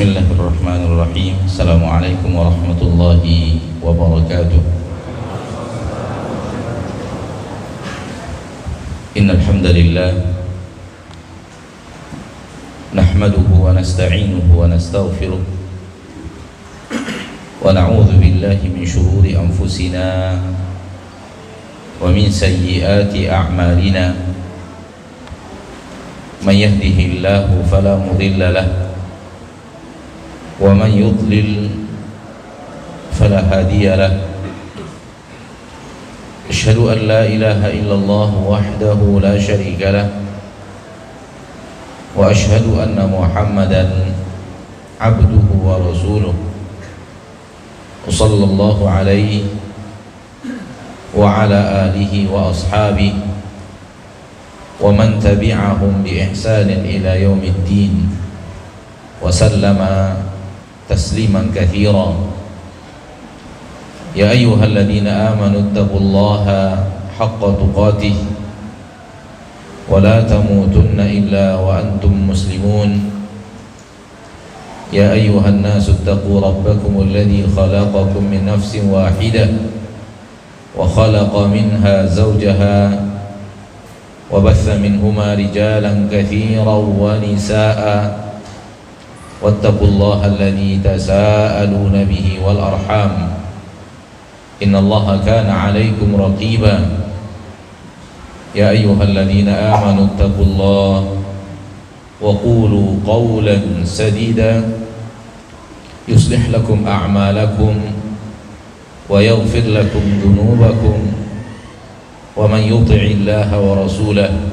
Bismillahirrahmanirrahim. Assalamualaikum warahmatullahi wabarakatuh. Innal hamdalillah nahmaduhu wa nasta'inuhu wa nastaghfiruh wa na'udzu billahi min shururi anfusina wa min sayyiati a'malina. Man yahdihillahu fala mudilla lahu wa man yudlil fala hadiya lahu. Asyhadu an la ilaha illallah wahdahu la syarika lahu wa asyhadu anna Muhammadan abduhu wa rasuluh. Sallallahu alaihi wa ala alihi wa ashabihi wa man tabi'ahum bi ihsanin ila yaumiddin wa sallama tasliman katsira. Ya ayyuhalladzina amanu taqullaha haqqa tuqatih wa la tamutunna illa wa antum muslimun. Ya ayyuhan nasu taqu rabbakum alladzi khalaqakum min nafsin wahidah wa khalaqa minha zawjaha wa batha minhuma rijalan katsiran wa nisaa'a wattaqullaha alladzi tasaaluna bihi wal arham innallaha kana 'alaikum raqiba. Ya ayyuhalladzina amanu taqullaha wa qulu qawlan sadida yuslih lakum a'malakum wa yaghfir lakum dhunubakum wa man yuti'illaha wa rasulahu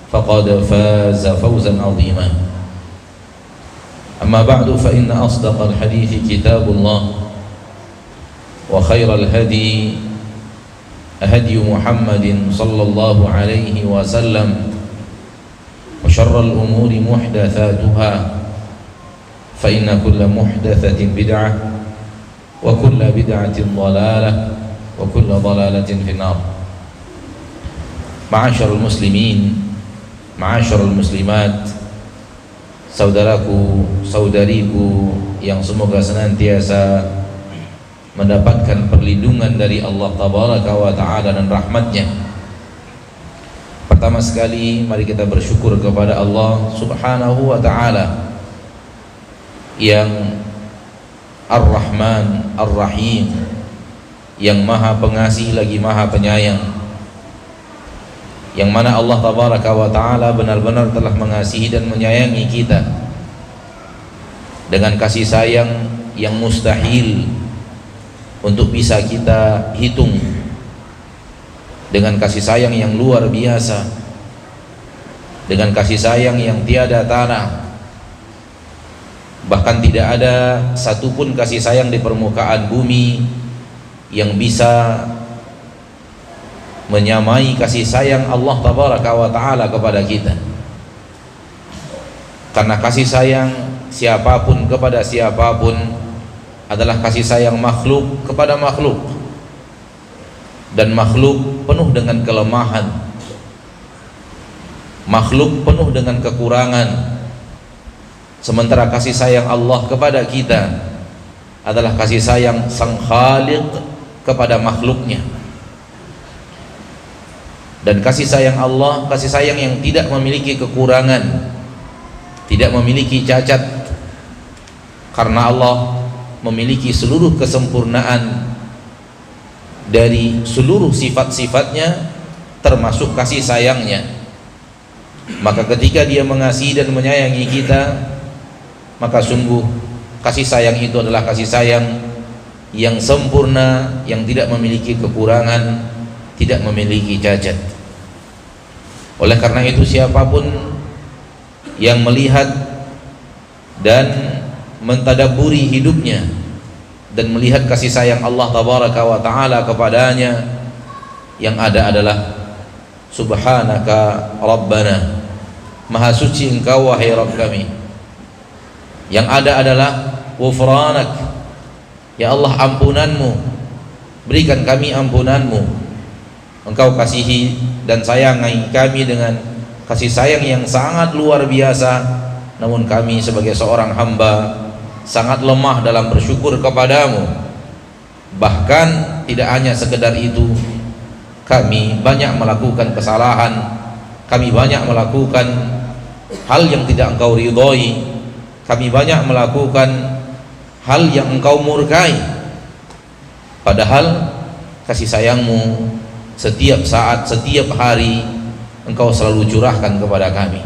faqad faza fawzan 'azima. أما بعد فإن أصدق الحديث كتاب الله وخير الهدي هدي محمد صلى الله عليه وسلم وشر الأمور محدثاتها فإن كل محدثة بدعة وكل بدعة ضلالة وكل ضلالة في النار. معاشر المسلمين معاشر المسلمات, saudaraku, saudariku yang semoga senantiasa mendapatkan perlindungan dari Allah Tabaraka wa Ta'ala dan rahmatnya. Pertama sekali mari kita bersyukur kepada Allah Subhanahu wa Ta'ala yang Ar-Rahman Ar-Rahim, yang maha pengasih lagi maha penyayang, yang mana Allah Tabaraka wa Ta'ala benar-benar telah mengasihi dan menyayangi kita dengan kasih sayang yang mustahil untuk bisa kita hitung, dengan kasih sayang yang luar biasa, dengan kasih sayang yang tiada tara. Bahkan tidak ada satupun kasih sayang di permukaan bumi yang bisa menyamai kasih sayang Allah Tabaraka wa Ta'ala kepada kita. Karena kasih sayang siapapun kepada siapapun adalah kasih sayang makhluk kepada makhluk, dan makhluk penuh dengan kelemahan, makhluk penuh dengan kekurangan. Sementara kasih sayang Allah kepada kita adalah kasih sayang Sang Khaliq kepada makhluknya. Dan kasih sayang Allah, kasih sayang yang tidak memiliki kekurangan, tidak memiliki cacat, karena Allah memiliki seluruh kesempurnaan dari seluruh sifat-sifatnya, termasuk kasih sayangnya. Maka ketika Dia mengasihi dan menyayangi kita, maka sungguh kasih sayang itu adalah kasih sayang yang sempurna, yang tidak memiliki kekurangan, tidak memiliki cacat. Oleh karena itu, siapapun yang melihat dan mentadaburi hidupnya dan melihat kasih sayang Allah Tabaraka wa Ta'ala kepadanya, yang ada adalah Subhanaka Rabbana, Maha suci Engkau wahai Rabb kami. Yang ada adalah Ghufranak, ya Allah ampunanmu, berikan kami ampunanmu. Engkau kasihi dan sayangi kami dengan kasih sayang yang sangat luar biasa, namun kami sebagai seorang hamba sangat lemah dalam bersyukur kepadamu. Bahkan tidak hanya sekedar itu, kami banyak melakukan kesalahan, kami banyak melakukan hal yang tidak engkau ridhoi, kami banyak melakukan hal yang engkau murkai. Padahal kasih sayangmu setiap saat, setiap hari engkau selalu curahkan kepada kami.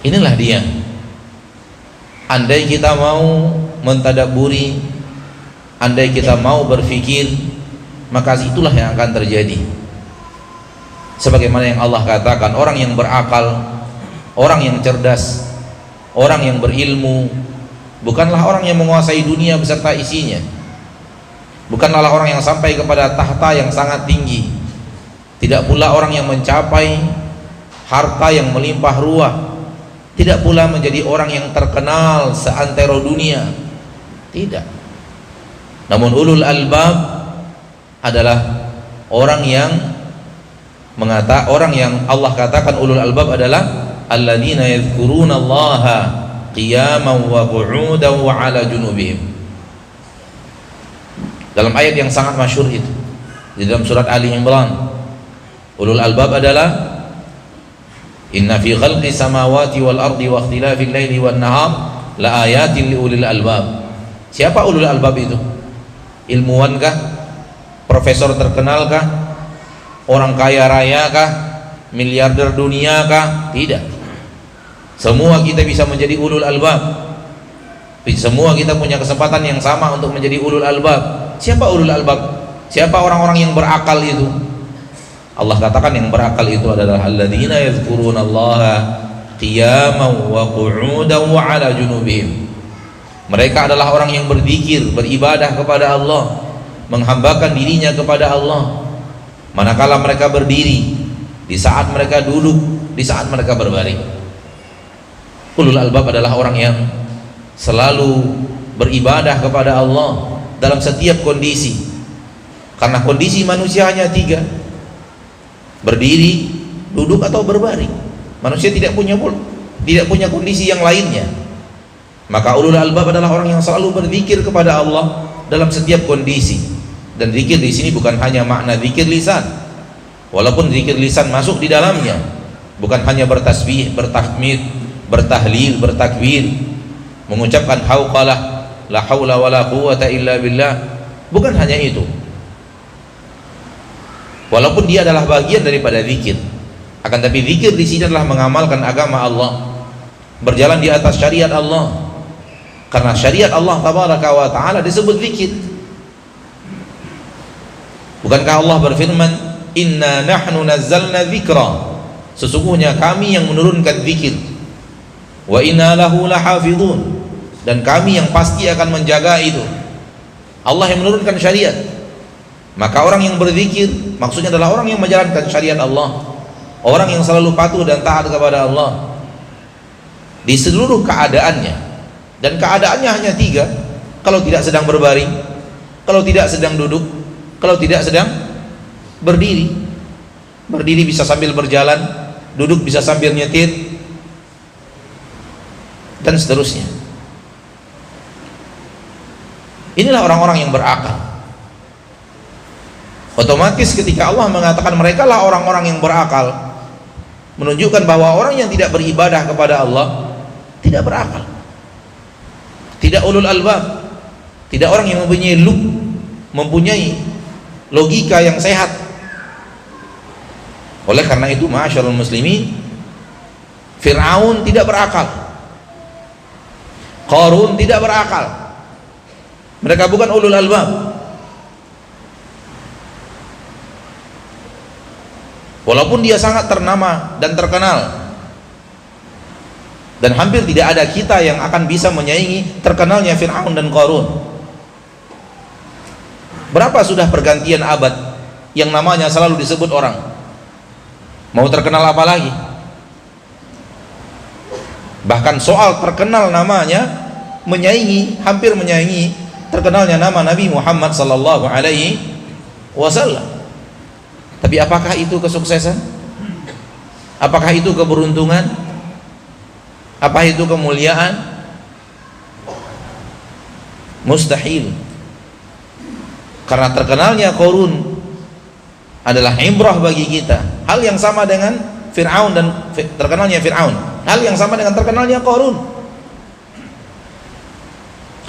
Inilah dia. Andai kita mau mentadabburi, andai kita mau berfikir, maka itulah yang akan terjadi. Sebagaimana yang Allah katakan, orang yang berakal, orang yang cerdas, orang yang berilmu, bukanlah orang yang menguasai dunia beserta isinya, bukanlah orang yang sampai kepada tahta yang sangat tinggi, tidak pula orang yang mencapai harta yang melimpah ruah, tidak pula menjadi orang yang terkenal seantero dunia, tidak. Namun ulul albab adalah orang yang Allah katakan ulul albab adalah alladzina yadhkuruna Allaha qiyaman wa qu'udan wa 'ala junubihim. Dalam ayat yang sangat masyhur itu di dalam surat Ali Imran, ulul albab adalah inna fi khalqi samawati wal ardi wa ikhtilafil laili wan nahar la ayatin li ulil albab. Siapa ulul albab itu? Ilmuwan kah? Profesor terkenal kah? Orang kaya raya kah? Miliarder dunia kah? Tidak. Semua kita bisa menjadi ulul albab. Semua kita punya kesempatan yang sama untuk menjadi ulul albab. Siapa ulul albab? Siapa orang-orang yang berakal itu? Allah katakan yang berakal itu adalah alladzina yadhkuruna Allaha qiyaman wa qu'udan wa 'ala junubihim. Mereka adalah orang yang berzikir, beribadah kepada Allah, menghambakan dirinya kepada Allah manakala mereka berdiri, di saat mereka duduk, di saat mereka berbaring. Ulul albab adalah orang yang selalu beribadah kepada Allah dalam setiap kondisi, karena kondisi manusia hanya 3: berdiri, duduk, atau berbaring. Manusia tidak punya kondisi yang lainnya. Maka ulul albab adalah orang yang selalu berzikir kepada Allah dalam setiap kondisi. Dan zikir di sini bukan hanya makna zikir lisan, walaupun zikir lisan masuk di dalamnya, bukan hanya bertasbih, bertahmid, bertahlil, bertakbir, mengucapkan hauqalah, la haula wala quwata illa billah, bukan hanya itu. Walaupun dia adalah bagian daripada zikir, akan tapi zikir di sini adalah mengamalkan agama Allah, berjalan di atas syariat Allah. Karena syariat Allah tabaraka wa taala disebut zikir. Bukankah Allah berfirman, inna nahnu nazzalna dzikra, sesungguhnya kami yang menurunkan zikir, wa inna lahu lahafizun, dan kami yang pasti akan menjaga itu. Allah yang menurunkan syariat. Maka orang yang berzikir maksudnya adalah orang yang menjalankan syariat Allah, orang yang selalu patuh dan taat kepada Allah di seluruh keadaannya. Dan keadaannya hanya 3: kalau tidak sedang berbaring, kalau tidak sedang duduk, kalau tidak sedang berdiri. Berdiri bisa sambil berjalan, duduk bisa sambil nyetir, dan seterusnya. Inilah orang-orang yang berakal. Otomatis ketika Allah mengatakan mereka lah orang-orang yang berakal, menunjukkan bahwa orang yang tidak beribadah kepada Allah tidak berakal, tidak ulul albab, tidak orang yang mempunyai logika yang sehat. Oleh karena itu, ma'asyiral muslimin, Fir'aun tidak berakal, Qarun tidak berakal. Mereka bukan ulul albab. Walaupun dia sangat ternama dan terkenal, dan hampir tidak ada kita yang akan bisa menyaingi terkenalnya Fir'aun dan Qarun. Berapa sudah pergantian abad yang namanya selalu disebut orang? Mau terkenal apa lagi? Bahkan soal terkenal namanya hampir menyaingi terkenalnya nama Nabi Muhammad sallallahu alaihi wasallam. Tapi apakah itu kesuksesan? Apakah itu keberuntungan? Apa itu kemuliaan? Mustahil. Karena terkenalnya Qarun adalah ibrah bagi kita. Hal yang sama dengan Fir'aun dan terkenalnya Fir'aun. Hal yang sama dengan terkenalnya Qarun.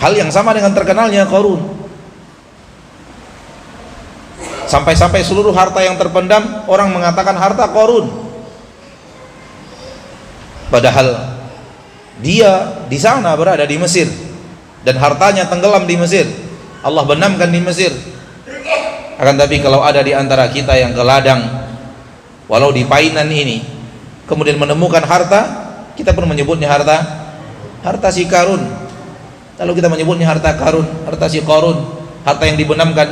Hal yang sama dengan terkenalnya Qarun. Sampai-sampai seluruh harta yang terpendam orang mengatakan harta Qarun. Padahal dia di sana berada di Mesir dan hartanya tenggelam di Mesir. Allah benamkan di Mesir. Akan tapi kalau ada di antara kita yang ke ladang, walau di Painan ini, kemudian menemukan harta, kita pun menyebutnya harta si Karun. Lalu kita menyebutnya harta Karun, harta si Qarun, harta yang dibenamkan.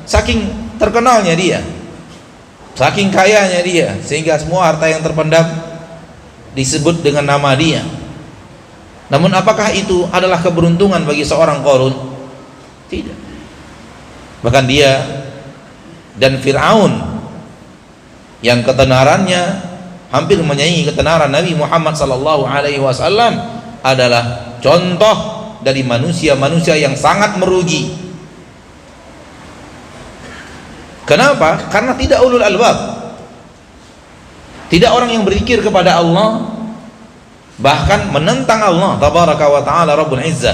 Saking terkenalnya dia, saking kayanya dia, sehingga semua harta yang terpendam disebut dengan nama dia. Namun apakah itu adalah keberuntungan bagi seorang Qarun? Tidak. Bahkan dia dan Fir'aun yang ketenarannya hampir menyaingi ketenaran Nabi Muhammad SAW adalah contoh dari manusia-manusia yang sangat merugi. Kenapa? Karena tidak ulul albab, tidak orang yang berzikir kepada Allah, bahkan menentang Allah tabaraka wa ta'ala Rabbul Izzah.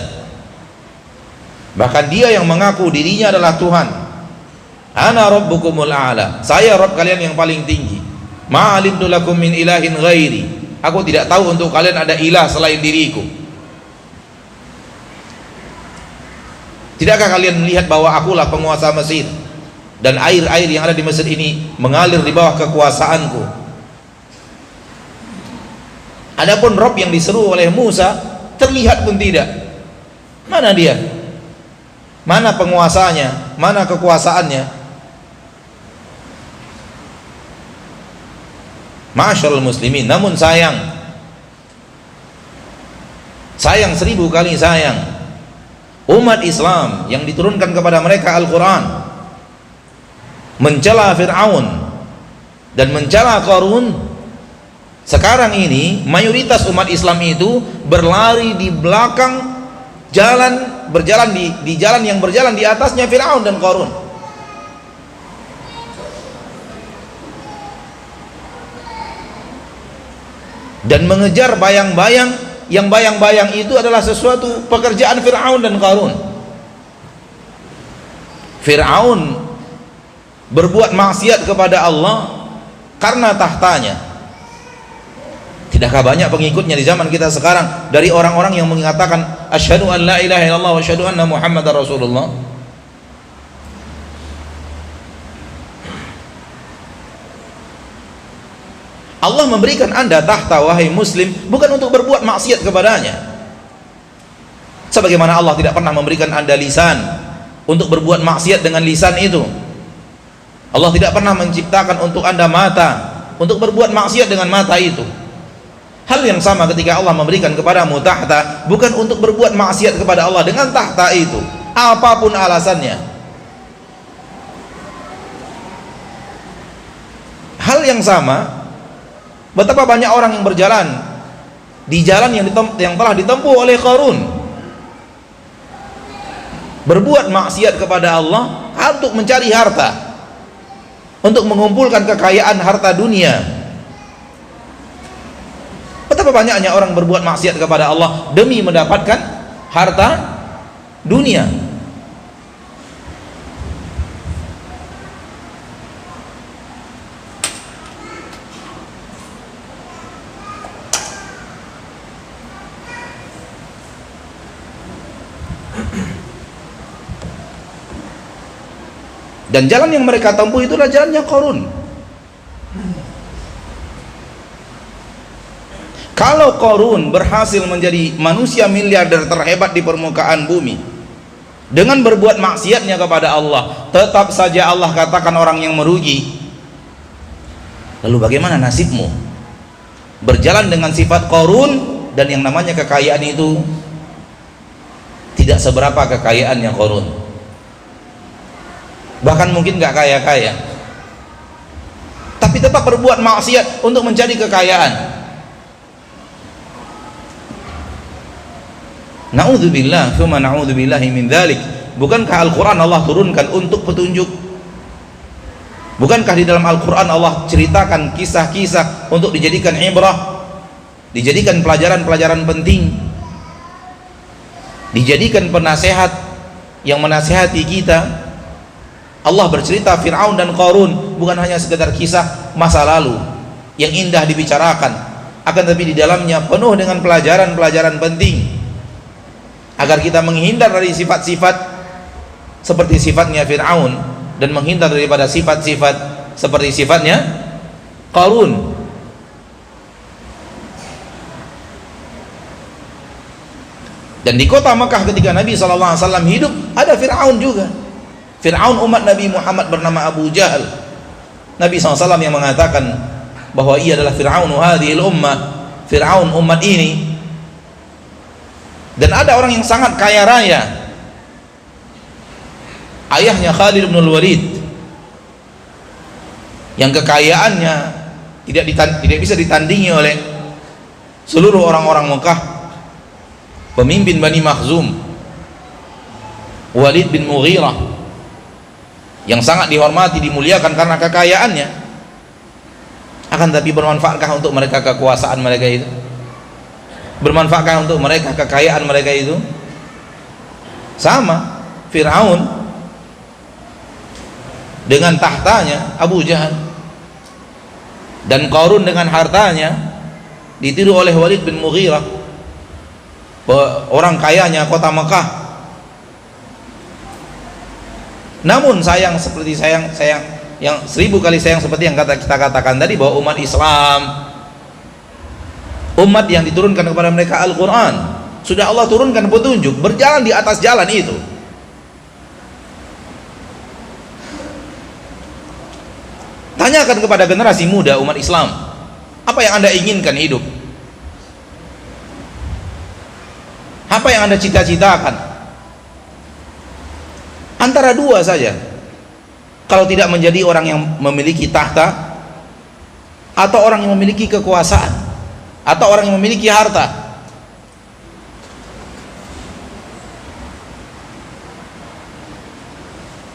Bahkan dia yang mengaku dirinya adalah Tuhan. Ana rabbukumul a'la, saya Rabb kalian yang paling tinggi. Ma'alimtu lakum min ilahin ghairi, aku tidak tahu untuk kalian ada ilah selain diriku. Tidakkah kalian melihat bahwa akulah penguasa Mesir dan air-air yang ada di Mesir ini mengalir di bawah kekuasaanku? Adapun Rabb yang diseru oleh Musa terlihat pun tidak. Mana dia? Mana penguasanya? Mana kekuasaannya? Ma'asyiral muslimin, namun sayang 1000 kali sayang, umat Islam yang diturunkan kepada mereka Al-Quran mencela Fir'aun dan mencela Qarun. Sekarang ini mayoritas umat Islam itu berlari di belakang jalan, berjalan di jalan yang berjalan di atasnya Fir'aun dan Qarun. Dan mengejar bayang-bayang, yang bayang-bayang itu adalah sesuatu pekerjaan Fir'aun dan Qarun. Fir'aun berbuat maksiat kepada Allah karena tahtanya. Tidakkah banyak pengikutnya di zaman kita sekarang dari orang-orang yang mengatakan asyhadu an la ilaha illallah wa asyhadu anna muhammadar rasulullah? Allah memberikan Anda tahta, wahai muslim, bukan untuk berbuat maksiat kepadanya. Sebagaimana Allah tidak pernah memberikan Anda lisan untuk berbuat maksiat dengan lisan itu. Allah tidak pernah menciptakan untuk Anda mata untuk berbuat maksiat dengan mata itu. Hal yang sama ketika Allah memberikan kepadamu tahta, bukan untuk berbuat maksiat kepada Allah dengan tahta itu, apapun alasannya. Hal yang sama, betapa banyak orang yang berjalan di jalan yang telah ditempuh oleh Qarun, berbuat maksiat kepada Allah untuk mencari harta, untuk mengumpulkan kekayaan harta dunia. Betapa banyaknya orang berbuat maksiat kepada Allah demi mendapatkan harta dunia. Dan jalan yang mereka tempuh itulah jalannya Qarun. Kalau Qarun berhasil menjadi manusia miliarder terhebat di permukaan bumi dengan berbuat maksiatnya kepada Allah, tetap saja Allah katakan orang yang merugi. Lalu bagaimana nasibmu? Berjalan dengan sifat Qarun dan yang namanya kekayaan itu tidak seberapa kekayaannya Qarun. Bahkan mungkin gak kaya-kaya, tapi tetap berbuat maksiat untuk mencari kekayaan. Na'udzubillah, tsumma na'udzubillahi min dzalik. Bukankah Al-Qur'an Allah turunkan untuk petunjuk? Bukankah di dalam Al-Qur'an Allah ceritakan kisah-kisah untuk dijadikan ibrah, dijadikan pelajaran-pelajaran penting, dijadikan penasehat yang menasehati kita? Allah bercerita Fir'aun dan Qarun bukan hanya sekedar kisah masa lalu yang indah dibicarakan, akan tetapi di dalamnya penuh dengan pelajaran-pelajaran penting agar kita menghindar dari sifat-sifat seperti sifatnya Fir'aun dan menghindar daripada sifat-sifat seperti sifatnya Qarun. Dan di kota Mekah ketika Nabi SAW hidup ada Fir'aun juga. Fir'aun umat Nabi Muhammad bernama Abu Jahal. Nabi SAW yang mengatakan bahwa ia adalah Fir'aun hadhil ummah, Fir'aun umat ini. Dan ada orang yang sangat kaya raya, ayahnya Khalid bin Walid, yang kekayaannya tidak bisa ditandingi oleh seluruh orang-orang Mekah, pemimpin Bani Makhzum, Walid bin Mughirah, yang sangat dihormati, dimuliakan karena kekayaannya. Akan tapi bermanfaatkah untuk mereka kekuasaan mereka itu? Bermanfaatkah untuk mereka kekayaan mereka itu? Sama Fir'aun dengan tahtanya Abu Jahal, dan Qarun dengan hartanya ditiru oleh Walid bin Mughirah, orang kayanya kota Mekah. Namun sayang yang 1000 kali sayang seperti yang kita katakan tadi, bahwa umat Islam, umat yang diturunkan kepada mereka Al-Quran, sudah Allah turunkan petunjuk, berjalan di atas jalan itu. Tanyakan kepada generasi muda umat Islam, apa yang Anda inginkan hidup? Apa yang Anda cita-citakan? Antara dua saja. Kalau tidak menjadi orang yang memiliki tahta, atau orang yang memiliki kekuasaan, atau orang yang memiliki harta.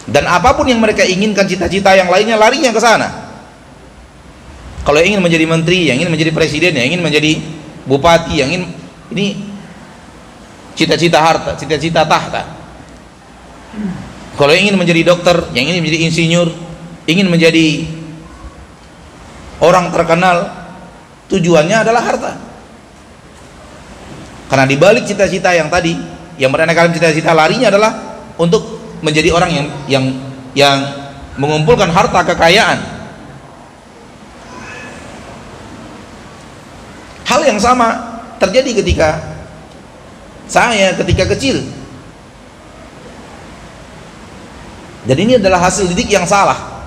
Dan apapun yang mereka inginkan, cita-cita yang lainnya, larinya ke sana. Kalau ingin menjadi menteri, yang ingin menjadi presiden, yang ingin menjadi bupati, yang ingin, ini cita-cita harta, cita-cita tahta. Kalau ingin menjadi dokter, yang ingin menjadi insinyur, ingin menjadi orang terkenal, tujuannya adalah harta. Karena dibalik cita-cita yang tadi, yang mereka cita-cita larinya adalah untuk menjadi orang yang mengumpulkan harta kekayaan. Hal yang sama terjadi ketika kecil. Dan ini adalah hasil didik yang salah.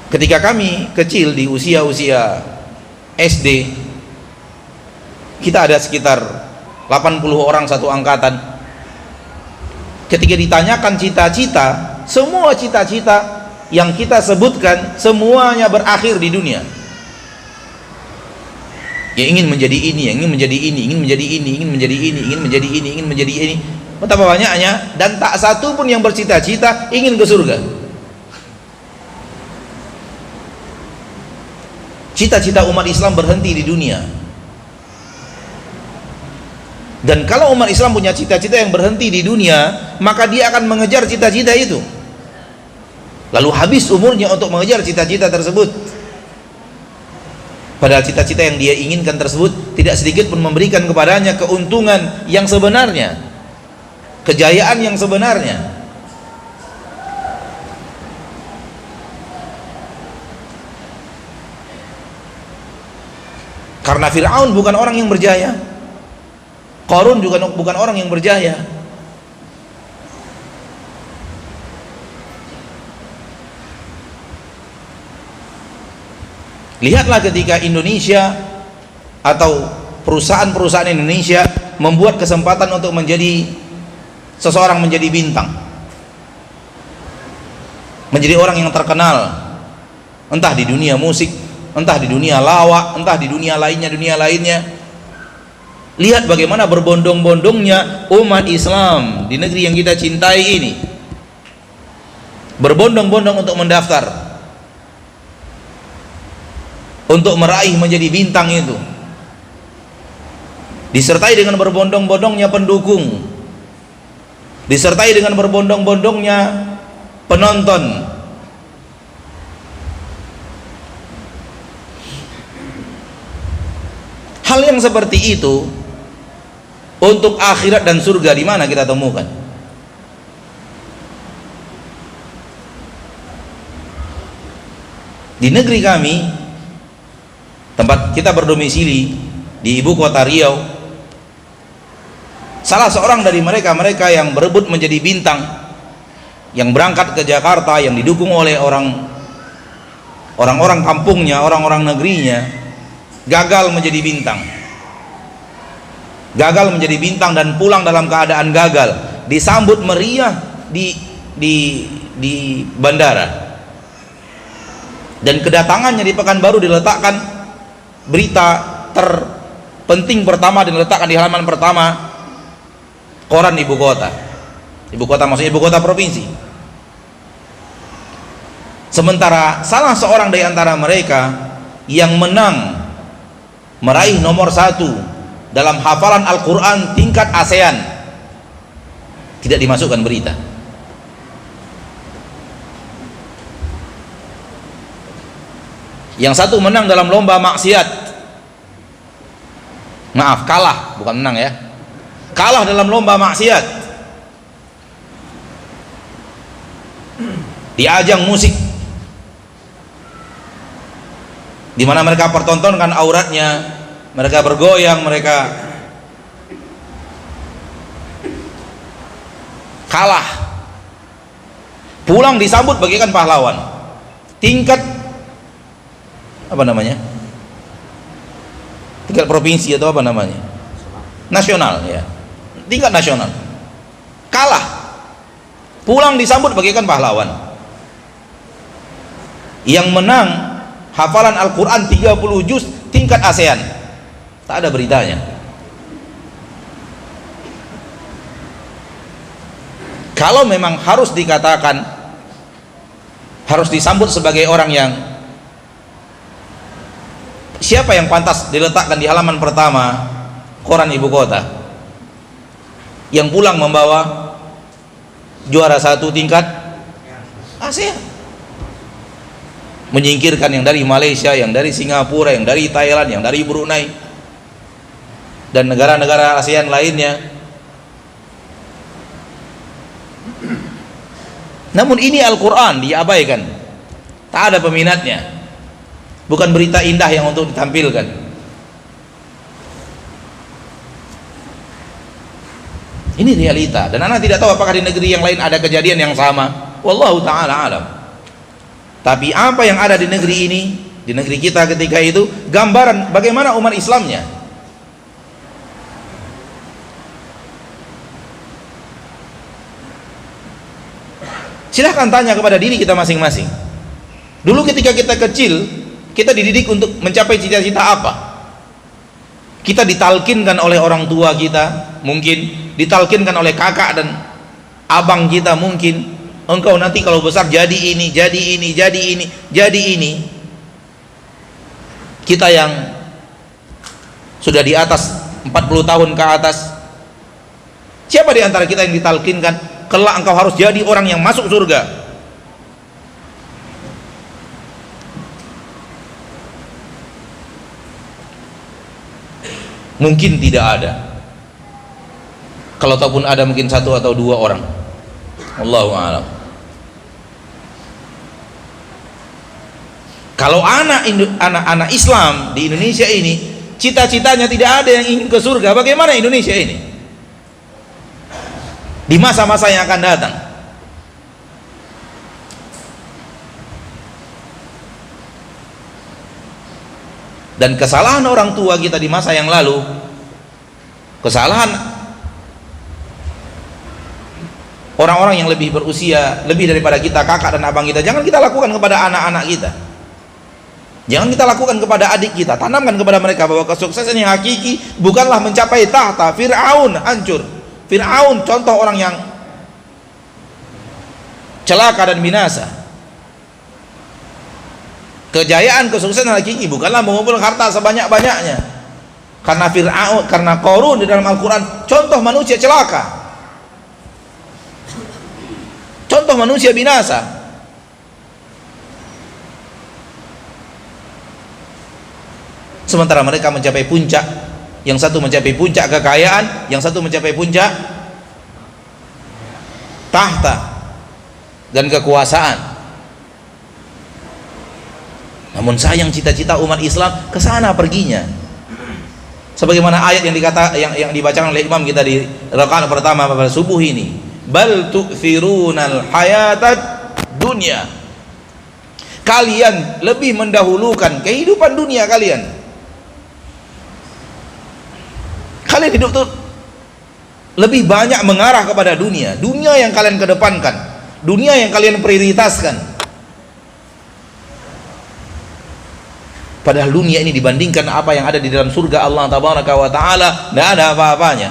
Ketika kami kecil di usia SD, kita ada sekitar 80 orang satu angkatan. Ketika ditanyakan cita-cita, semua cita-cita yang kita sebutkan semuanya berakhir di dunia. Yang ingin menjadi ini, yang ingin menjadi ini, ingin menjadi ini, ingin menjadi ini, ingin menjadi ini, ingin menjadi ini. Betapa banyaknya, dan tak satu pun yang bercita-cita ingin ke surga. Cita-cita umat Islam berhenti di dunia. Dan kalau umat Islam punya cita-cita yang berhenti di dunia, maka dia akan mengejar cita-cita itu, lalu habis umurnya untuk mengejar cita-cita tersebut. Padahal cita-cita yang dia inginkan tersebut tidak sedikit pun memberikan kepadanya keuntungan yang sebenarnya, kejayaan yang sebenarnya. Karena Fir'aun bukan orang yang berjaya, Qarun juga bukan orang yang berjaya. Lihatlah ketika Indonesia atau perusahaan-perusahaan Indonesia membuat kesempatan untuk menjadi seseorang menjadi bintang, menjadi orang yang terkenal, entah di dunia musik, entah di dunia lawak, entah di dunia lainnya. Lihat bagaimana berbondong-bondongnya umat Islam di negeri yang kita cintai ini, berbondong-bondong untuk mendaftar, untuk meraih menjadi bintang itu, disertai dengan berbondong-bondongnya pendukung, disertai dengan berbondong-bondongnya penonton. Hal yang seperti itu untuk akhirat dan surga di mana kita temukan? Di negeri kami, tempat kita berdomisili di ibu kota Riau, salah seorang dari mereka yang berebut menjadi bintang, yang berangkat ke Jakarta, yang didukung oleh orang-orang kampungnya, orang-orang negerinya, gagal menjadi bintang. Gagal menjadi bintang dan pulang dalam keadaan gagal, disambut meriah di bandara. Dan kedatangannya di Pekanbaru diletakkan berita terpenting pertama, diletakkan di halaman pertama koran ibu kota. Ibu kota maksudnya ibu kota provinsi. Sementara salah seorang dari antara mereka yang menang meraih nomor 1 dalam hafalan Al-Quran tingkat ASEAN tidak dimasukkan berita. Yang satu menang dalam lomba maksiat, maaf, kalah, bukan menang ya, kalah dalam lomba maksiat di ajang musik, di mana mereka pertontonkan auratnya, mereka bergoyang, mereka kalah, pulang disambut bagaikan pahlawan. Tingkat apa namanya, tingkat provinsi atau apa namanya, nasional ya, tingkat nasional, kalah, pulang disambut bagaikan pahlawan. Yang menang hafalan Al-Quran 30 juz tingkat ASEAN, tak ada beritanya. Kalau memang harus dikatakan, harus disambut sebagai orang yang, siapa yang pantas diletakkan di halaman pertama koran ibu kota, yang pulang membawa juara 1 tingkat ASEAN, menyingkirkan yang dari Malaysia, yang dari Singapura, yang dari Thailand, yang dari Brunei dan negara-negara ASEAN lainnya. Namun ini Al-Quran diabaikan, tak ada peminatnya, bukan berita indah yang untuk ditampilkan. Ini realita, dan anak tidak tahu apakah di negeri yang lain ada kejadian yang sama. Wallahu ta'ala alam. Tapi apa yang ada di negeri ini, di negeri kita ketika itu, gambaran bagaimana umat Islamnya. Silahkan tanya kepada diri kita masing-masing. Dulu ketika kita kecil, kita dididik untuk mencapai cita-cita apa? Kita ditalkinkan oleh orang tua kita, mungkin ditalkinkan oleh kakak dan abang kita, mungkin engkau nanti kalau besar jadi ini, jadi ini, jadi ini, jadi ini. Kita yang sudah di atas 40 tahun ke atas, siapa di antara kita yang ditalkinkan kelak engkau harus jadi orang yang masuk surga? Mungkin tidak ada. Kalau ataupun ada, mungkin 1 atau 2 orang. Wallahu a'lam. Kalau anak-anak Islam di Indonesia ini cita-citanya tidak ada yang ingin ke surga, bagaimana Indonesia ini di masa-masa yang akan datang? Dan kesalahan orang tua kita di masa yang lalu, kesalahan orang-orang yang lebih berusia, lebih daripada kita, kakak dan abang kita, jangan kita lakukan kepada anak-anak kita. Jangan kita lakukan kepada adik kita. Tanamkan kepada mereka bahwa kesuksesan yang hakiki bukanlah mencapai tahta. Fir'aun hancur. Fir'aun contoh orang yang celaka dan binasa. Kejayaan, kesuksesan hakiki bukanlah mengumpulkan harta sebanyak-banyaknya. Karena Fir'aun, karena Qarun di dalam Al-Quran contoh manusia celaka, contoh manusia binasa. Sementara mereka mencapai puncak, yang satu mencapai puncak kekayaan, yang satu mencapai puncak tahta dan kekuasaan. Namun sayang cita-cita umat Islam ke sana perginya. Sebagaimana ayat yang dibacakan oleh imam kita di rakaat pertama pada subuh ini, bal tu'thirunal hayatad dunya. Kalian lebih mendahulukan kehidupan dunia kalian. Kalian hidup tuh lebih banyak mengarah kepada dunia. Dunia yang kalian kedepankan, dunia yang kalian prioritaskan. Padahal dunia ini dibandingkan apa yang ada di dalam surga Allah Tabaraka wa Ta'ala tidak ada apa-apanya.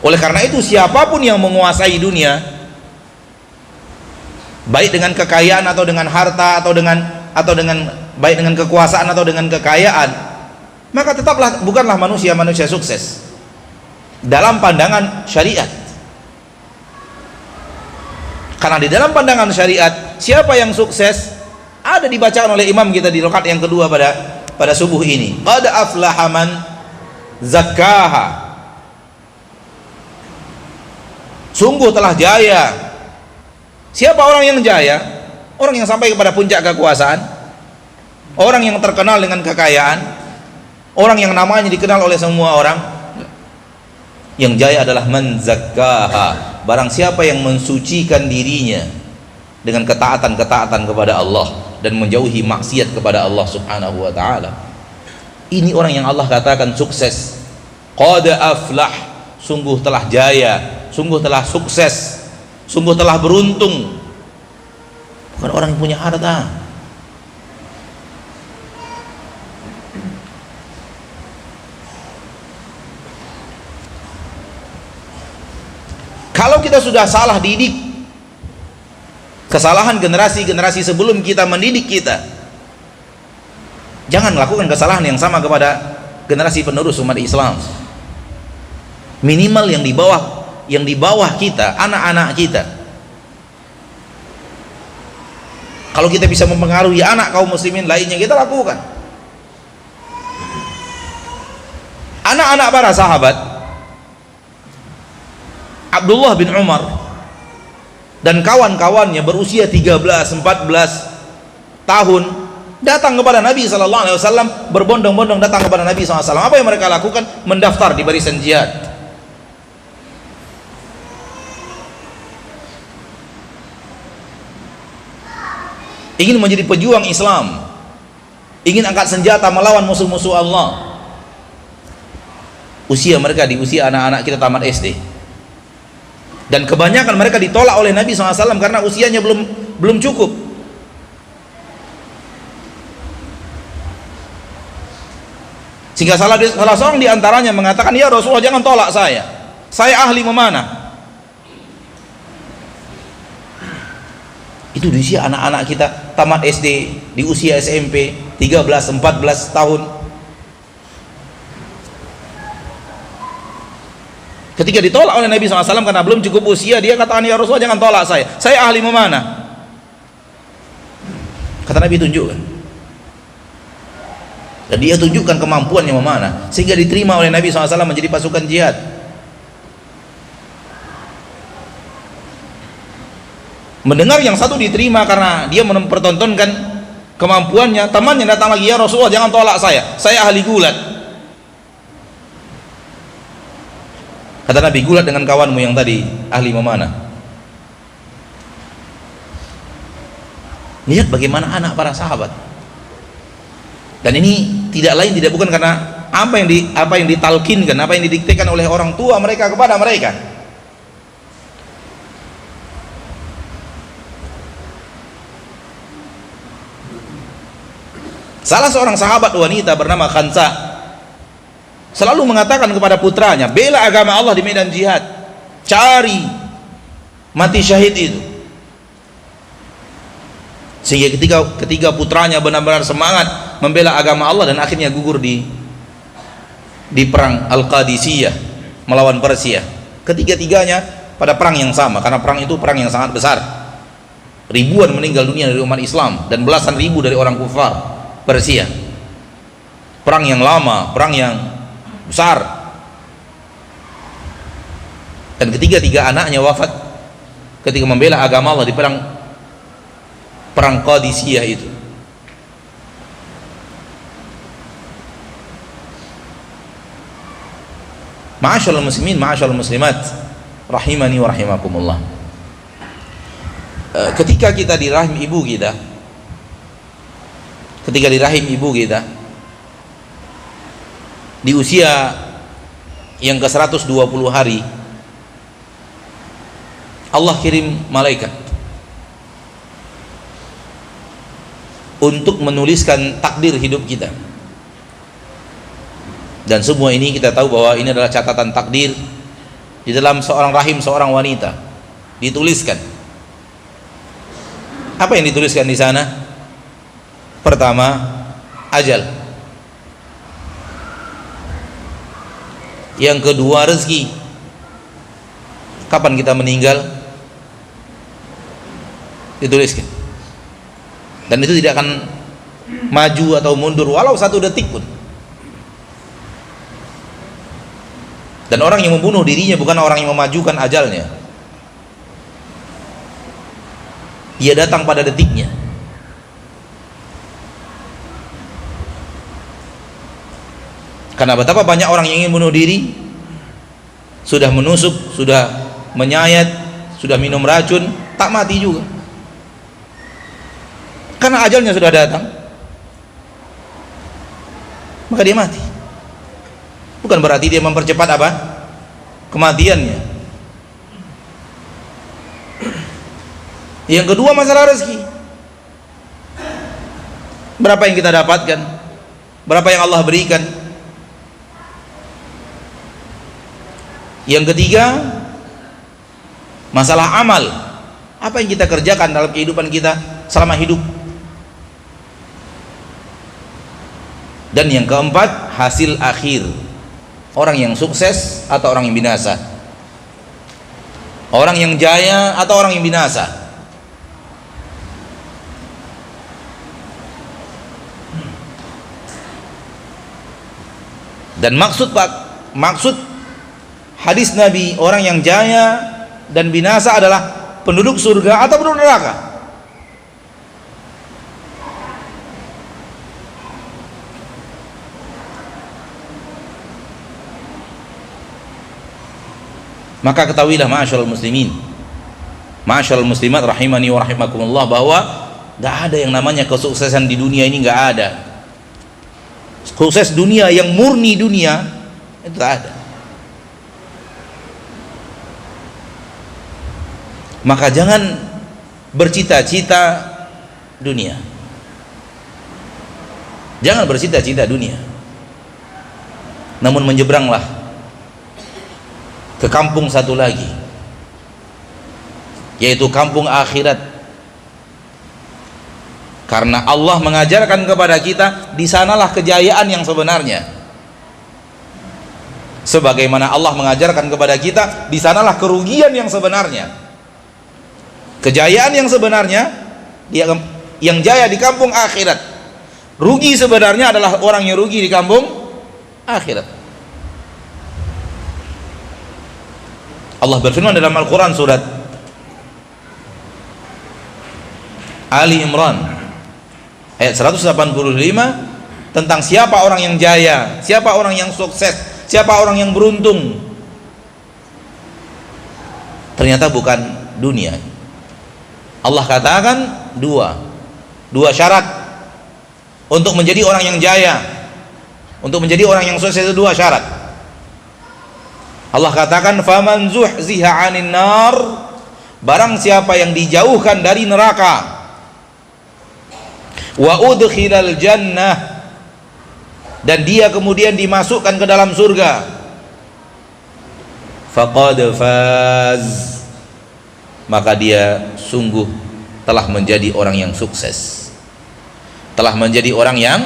Oleh karena itu siapapun yang menguasai dunia, baik dengan kekayaan atau dengan harta atau dengan baik dengan kekuasaan atau dengan kekayaan, maka tetaplah bukanlah manusia sukses dalam pandangan syariat. Karena di dalam pandangan syariat, siapa yang sukses ada dibacakan oleh imam kita di rakaat yang kedua pada subuh ini. Qad aflaha man zakkaha. Sungguh telah jaya. Siapa orang yang jaya? Orang yang sampai kepada puncak kekuasaan, orang yang terkenal dengan kekayaan, orang yang namanya dikenal oleh semua orang. Yang jaya adalah man zakkaha, barang siapa yang mensucikan dirinya dengan ketaatan-ketaatan kepada Allah dan menjauhi maksiat kepada Allah Subhanahu wa Ta'ala. Ini orang yang Allah katakan sukses. Qad aflah, sungguh telah jaya, sungguh telah sukses, sungguh telah beruntung. Bukan orang yang punya harta. Kalau kita sudah salah didik, kesalahan generasi sebelum kita mendidik kita, jangan lakukan kesalahan yang sama kepada generasi penerus umat Islam. Minimal yang di bawah kita, anak-anak kita. Kalau kita bisa mempengaruhi anak kaum muslimin lainnya, kita lakukan. Anak-anak para sahabat, Abdullah bin Umar dan kawan-kawannya berusia 13-14 tahun datang kepada Nabi SAW, berbondong-bondong datang kepada Nabi SAW. Apa yang mereka lakukan? Mendaftar di barisan jihad. Ingin menjadi pejuang Islam, ingin angkat senjata melawan musuh-musuh Allah. Usia mereka di usia anak-anak kita tamat SD. Dan kebanyakan mereka ditolak oleh Nabi SAW karena usianya belum cukup. Sehingga salah seorang diantaranya mengatakan, ya Rasulullah jangan tolak saya ahli memanah. Itu di usia anak-anak kita tamat SD, di usia SMP 13-14 tahun. Ketika ditolak oleh Nabi SAW karena belum cukup usia, dia katakan, ya Rasulullah jangan tolak saya ahli memanah. Kata Nabi, tunjukkan. Dan dia tunjukkan kemampuannya memanah, sehingga diterima oleh Nabi SAW menjadi pasukan jihad. Mendengar yang satu diterima karena dia mempertontonkan kemampuannya, temannya datang lagi, ya Rasulullah jangan tolak saya ahli gulat. Kata Nabi, gulat dengan kawanmu yang tadi ahli memanah. Lihat bagaimana anak para sahabat. Dan ini tidak bukan karena apa yang ditalkinkan, apa yang didiktekan oleh orang tua mereka kepada mereka. Salah seorang sahabat wanita bernama Khansa selalu mengatakan kepada putranya, bela agama Allah di medan jihad, cari mati syahid itu. Sehingga ketika putranya benar-benar semangat membela agama Allah dan akhirnya gugur di perang Al-Qadisiyah melawan Persia. Ketiga-tiganya pada perang yang sama, karena perang itu perang yang sangat besar. Ribuan meninggal dunia dari umat Islam dan belasan ribu dari orang kufar Persia. Perang yang lama, perang yang besar. Dan ketiga-tiga anaknya wafat ketika membela agama Allah di perang Qadisiyah itu. Ma'asyiral muslimin, ma'asyiral muslimat, rahimani wa rahimakumullah. Ketika kita di rahim ibu kita, di usia yang ke-120 hari, Allah kirim malaikat untuk menuliskan takdir hidup kita. Dan semua ini kita tahu bahwa ini adalah catatan takdir di dalam seorang rahim seorang wanita, dituliskan. Apa yang dituliskan di sana? Pertama, ajal. Yang kedua, rezeki. Kapan kita meninggal? Dituliskan. Dan itu tidak akan maju atau mundur walau 1 detik pun. Dan orang yang membunuh dirinya bukan orang yang memajukan ajalnya. Ia datang pada detiknya. Karena betapa banyak orang yang ingin bunuh diri, sudah menusuk, sudah menyayat, sudah minum racun, tak mati juga. Karena ajalnya sudah datang, maka dia mati. Bukan berarti dia mempercepat apa? Kematiannya. Yang kedua, masalah rezeki. Berapa yang kita dapatkan? Berapa yang Allah berikan? Yang ketiga, masalah amal. Apa yang kita kerjakan dalam kehidupan kita selama hidup? Dan yang keempat, hasil akhir. Orang yang sukses atau orang yang binasa? Orang yang jaya atau orang yang binasa? Dan maksud hadis Nabi, orang yang jaya dan binasa adalah penduduk surga atau penduduk neraka. Maka ketahuilah ma'asyiral muslimin, ma'asyiral muslimat, rahimani wa rahimakumullah, bahwa tidak ada yang namanya kesuksesan di dunia ini, nggak ada. Sukses dunia yang murni dunia itu tak ada. Maka jangan bercita-cita dunia. Jangan bercita-cita dunia. Namun menyeberanglah ke kampung satu lagi, yaitu kampung akhirat. Karena Allah mengajarkan kepada kita, di sanalah kejayaan yang sebenarnya. Sebagaimana Allah mengajarkan kepada kita, di sanalah kerugian yang sebenarnya. Kejayaan yang sebenarnya, yang jaya di kampung akhirat. Rugi sebenarnya adalah orang yang rugi di kampung akhirat. Allah berfirman dalam Al-Quran surat Ali Imran ayat 185 tentang siapa orang yang jaya, siapa orang yang sukses, siapa orang yang beruntung. Ternyata bukan dunia. Allah katakan dua syarat untuk menjadi orang yang jaya, untuk menjadi orang yang sukses, itu 2 syarat. Allah katakan, faman zuhziha 'anil nar, barang siapa yang dijauhkan dari neraka, Wa udkhilal jannah, dan dia kemudian dimasukkan ke dalam surga. Faqad faz, maka dia sungguh telah menjadi orang yang sukses, telah menjadi orang yang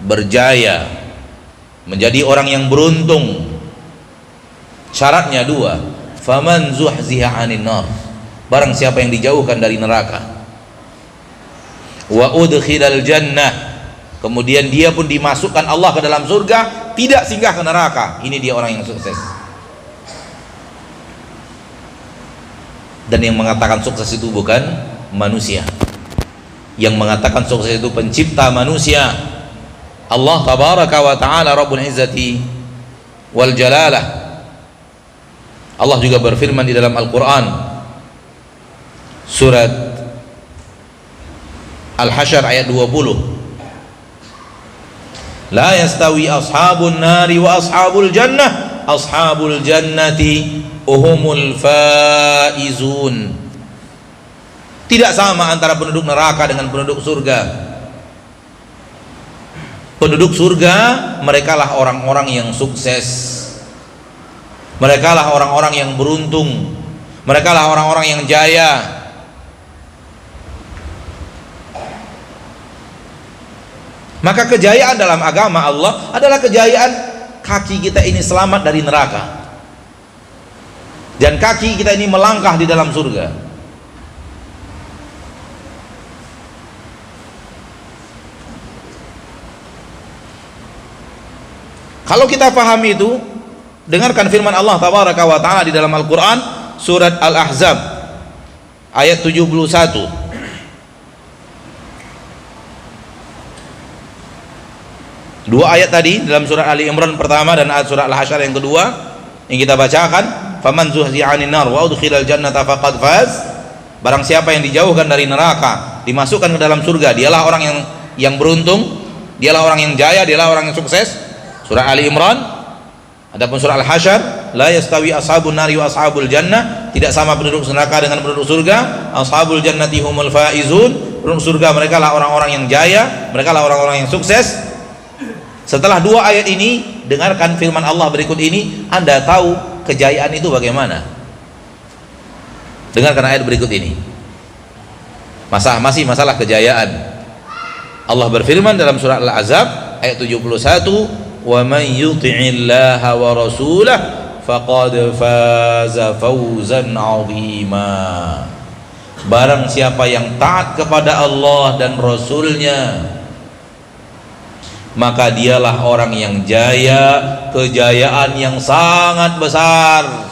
berjaya, menjadi orang yang beruntung. Syaratnya dua, faman zuhziha 'anil nar, barang siapa yang dijauhkan dari neraka, wa udkhilal jannah, kemudian dia pun dimasukkan Allah ke dalam surga, tidak singgah ke neraka, ini dia orang yang sukses. Dan yang mengatakan sukses itu bukan manusia, yang mengatakan sukses itu pencipta manusia, Allah tabaraka wa ta'ala, Rabbul Izzati wal Jalalah. Allah juga berfirman di dalam Al-Quran, surat Al-Hasyr ayat 20, la yastawi ashabun nari wa ashabul jannah, ashabul jannati uhumul faizun. Tidak sama antara penduduk neraka dengan penduduk surga. Penduduk surga, merekalah orang-orang yang sukses, merekalah orang-orang yang beruntung, merekalah orang-orang yang jaya. Maka kejayaan dalam agama Allah adalah kejayaan kaki kita ini selamat dari neraka, dan kaki kita ini melangkah di dalam surga. Kalau kita pahami itu, dengarkan firman Allah tabaraka wa ta'ala di dalam Al-Quran, surat Al-Ahzab ayat 71. Dua ayat tadi dalam surat Ali Imran pertama dan surat Al-Hasyr yang kedua yang kita bacakan, faman zuhziha 'anil nar wa udkhilal jannata faqad faz, barang siapa yang dijauhkan dari neraka, dimasukkan ke dalam surga, dialah orang yang beruntung, dialah orang yang jaya, dialah orang yang sukses. Surah Ali Imran. Adapun surah Al-Hasyr, la yastawi ashabun nari wa ashabul jannah, tidak sama penduduk neraka dengan penduduk surga. Ashabul jannati humul faizun, penduduk surga mereka lah orang-orang yang jaya, mereka lah orang-orang yang sukses. Setelah dua ayat ini, dengarkan firman Allah berikut ini, Anda tahu kejayaan itu bagaimana? Dengarkan ayat berikut ini. Masih masalah kejayaan. Allah berfirman dalam surah Al-Ahzab ayat 71, wa man yuti'illaha wa rasulah faqad faza fawzan 'azima, barang siapa yang taat kepada Allah dan Rasulnya, maka dialah orang yang jaya, kejayaan yang sangat besar.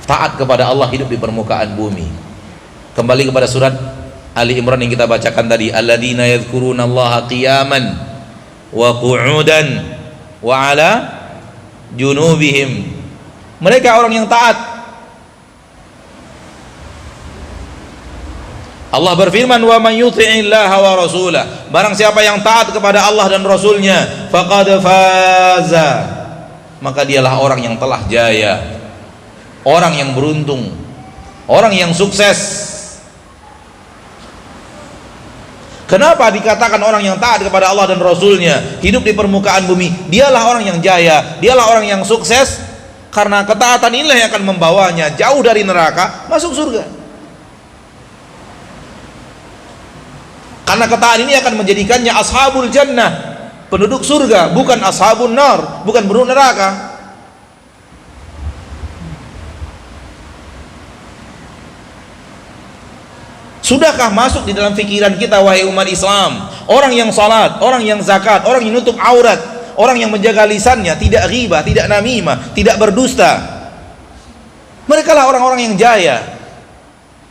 Taat kepada Allah, hidup di permukaan bumi. Kembali kepada surat Ali Imran yang kita bacakan tadi, alladzina yadhkurunallaha qiyaman wa qu'udan wa 'ala junubihim, mereka orang yang taat. Allah berfirman, wa man yuti'illaha wa rasulah, barang siapa yang taat kepada Allah dan Rasulnya, faqad faza, maka dialah orang yang telah jaya, orang yang beruntung, orang yang sukses. Kenapa dikatakan orang yang taat kepada Allah dan Rasulnya, hidup di permukaan bumi, dialah orang yang jaya, dialah orang yang sukses? Karena ketaatan inilah yang akan membawanya jauh dari neraka, masuk surga. Karena ketaatan ini akan menjadikannya ashabul jannah, penduduk surga, bukan ashabun nar, bukan penduduk neraka. Sudahkah masuk di dalam pikiran kita, wahai umat Islam, orang yang salat, orang yang zakat, orang yang nutup aurat, orang yang menjaga lisannya, tidak ghibah, tidak namimah, tidak berdusta, mereka lah orang-orang yang jaya,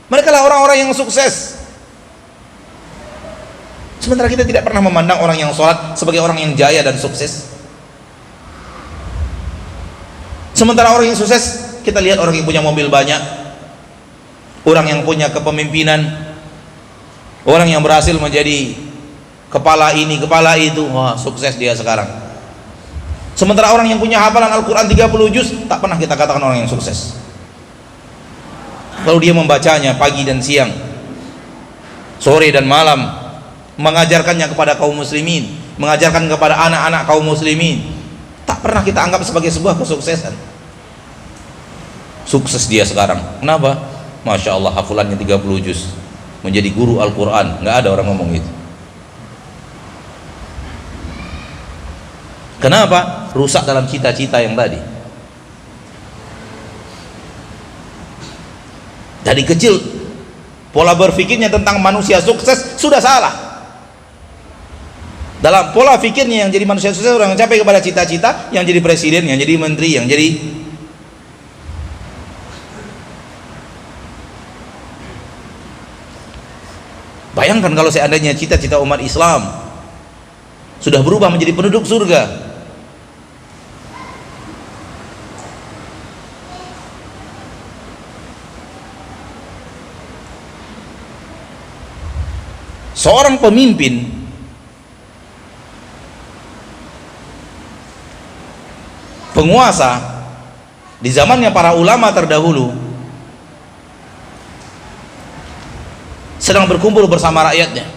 mereka lah orang-orang yang sukses. Sementara kita tidak pernah memandang orang yang salat sebagai orang yang jaya dan sukses. Sementara orang yang sukses, kita lihat orang yang punya mobil banyak, orang yang punya kepemimpinan, orang yang berhasil menjadi kepala ini, kepala itu, wah sukses dia sekarang. Sementara orang yang punya hafalan Al-Quran 30 juz, tak pernah kita katakan orang yang sukses. Kalau dia membacanya pagi dan siang, sore dan malam, mengajarkannya kepada kaum muslimin, mengajarkan kepada anak-anak kaum muslimin, tak pernah kita anggap sebagai sebuah kesuksesan. Sukses dia sekarang. Kenapa? Masya Allah, hafalannya 30 juz, menjadi guru Al-Quran. Nggak ada orang ngomong itu. Kenapa? Rusak dalam cita-cita yang tadi. Dari kecil pola berpikirnya tentang manusia sukses sudah salah. Dalam pola pikirnya yang jadi manusia sukses, orang yang capai kepada cita-cita, yang jadi presiden, yang jadi menteri, yang jadi bayangkan kalau seandainya cita-cita umat Islam sudah berubah menjadi penduduk surga. Seorang pemimpin penguasa di zamannya para ulama terdahulu sedang berkumpul bersama rakyatnya.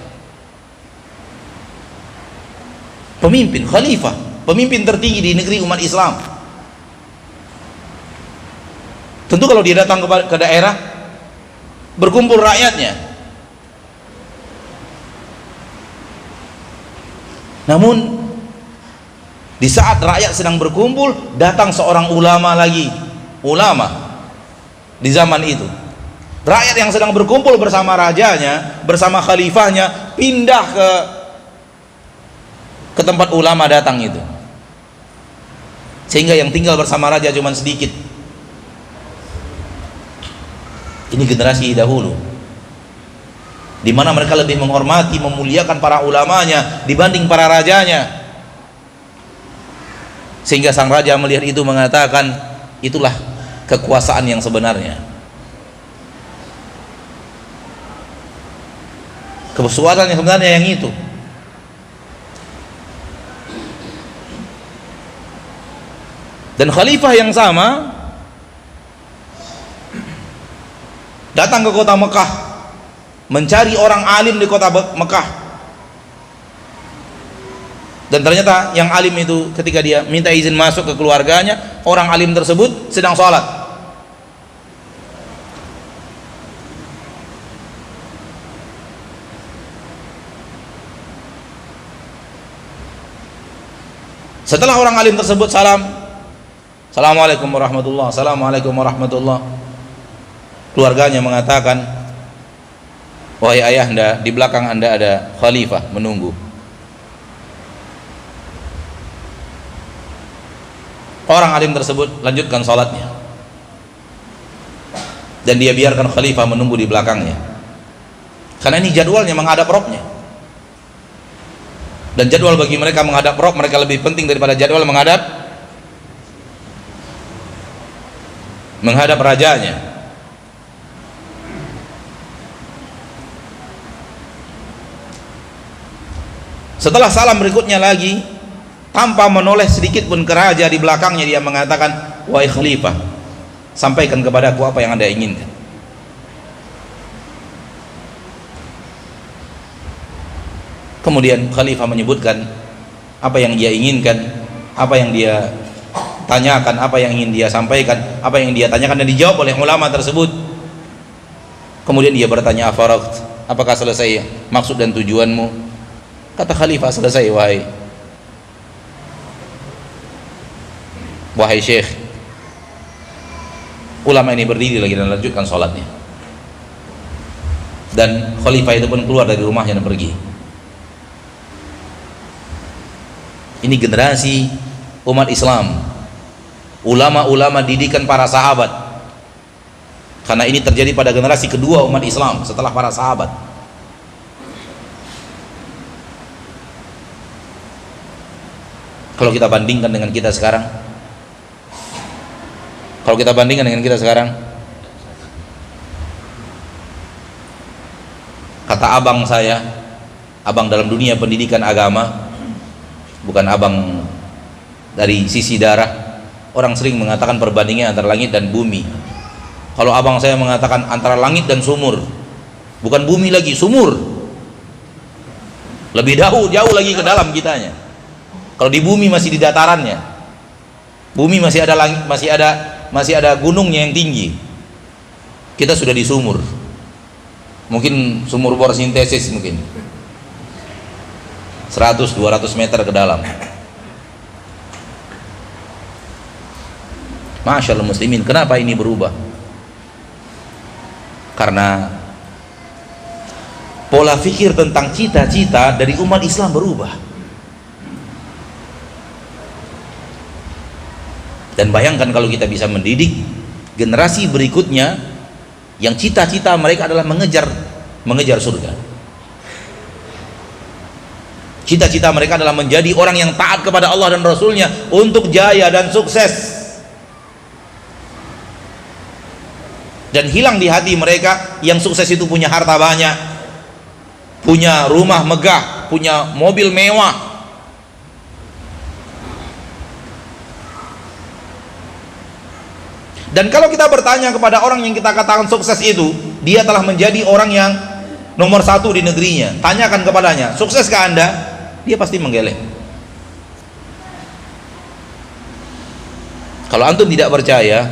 Pemimpin, khalifah, pemimpin tertinggi di negeri umat Islam. Tentu kalau dia datang ke daerah, berkumpul rakyatnya. Namun di saat rakyat sedang berkumpul, datang seorang ulama lagi, ulama di zaman itu. Rakyat yang sedang berkumpul bersama rajanya, bersama khalifahnya, pindah ke tempat ulama datang itu, sehingga yang tinggal bersama raja cuma sedikit. Ini generasi dahulu, di mana mereka lebih menghormati, memuliakan para ulamanya dibanding para rajanya. Sehingga sang raja melihat itu mengatakan, itulah kekuasaan yang sebenarnya. Kekuasaan yang sebenarnya yang itu. Dan khalifah yang sama datang ke kota Mekah, mencari orang alim di kota Mekah. Dan ternyata yang alim itu ketika dia minta izin masuk ke keluarganya, orang alim tersebut sedang sholat. Setelah orang alim tersebut salam, Assalamualaikum warahmatullah, Assalamualaikum warahmatullah, keluarganya mengatakan, wahai ayahanda, di belakang anda ada khalifah menunggu. Orang alim tersebut lanjutkan sholatnya, dan dia biarkan khalifah menunggu di belakangnya, karena ini jadwalnya menghadap Robnya. Dan jadwal bagi mereka menghadap Rob, mereka lebih penting daripada jadwal menghadap rajanya. Setelah salam berikutnya lagi, tanpa menoleh sedikit pun ke raja di belakangnya, dia mengatakan, wahai khalifah, sampaikan kepadaku apa yang anda inginkan. Kemudian khalifah menyebutkan apa yang dia inginkan, apa yang dia tanyakan, apa yang ingin dia sampaikan, apa yang dia tanyakan, dan dijawab oleh ulama tersebut. Kemudian dia bertanya, afaragt, apakah selesai maksud dan tujuanmu? Kata khalifah, selesai wahai syekh. Ulama ini berdiri lagi dan lanjutkan sholatnya, dan khalifah itu pun keluar dari rumahnya dan pergi. Ini generasi umat Islam, ulama-ulama didikan para sahabat, karena ini terjadi pada generasi kedua umat Islam setelah para sahabat. Kalau kita bandingkan dengan kita sekarang, kata abang saya, abang dalam dunia pendidikan agama, bukan abang dari sisi darah. Orang sering mengatakan perbandingan antara langit dan bumi. Kalau abang saya mengatakan antara langit dan sumur, bukan bumi lagi, sumur. Lebih jauh lagi ke dalam kitanya. Kalau di bumi masih di datarannya, bumi masih ada langit, masih ada gunungnya yang tinggi. Kita sudah di sumur, mungkin sumur bor sintesis, mungkin 100-200 meter ke dalam. Masya Allah muslimin, kenapa ini berubah? Karena pola fikir tentang cita-cita dari umat Islam berubah. Dan bayangkan kalau kita bisa mendidik generasi berikutnya yang cita-cita mereka adalah mengejar surga. Cita-cita mereka adalah menjadi orang yang taat kepada Allah dan Rasulnya untuk jaya dan sukses. Dan hilang di hati mereka yang sukses itu punya harta banyak, punya rumah megah, punya mobil mewah. Dan kalau kita bertanya kepada orang yang kita katakan sukses itu, dia telah menjadi orang yang nomor 1 di negerinya, tanyakan kepadanya, sukseskah Anda? Dia pasti menggeleng. Kalau antum tidak percaya,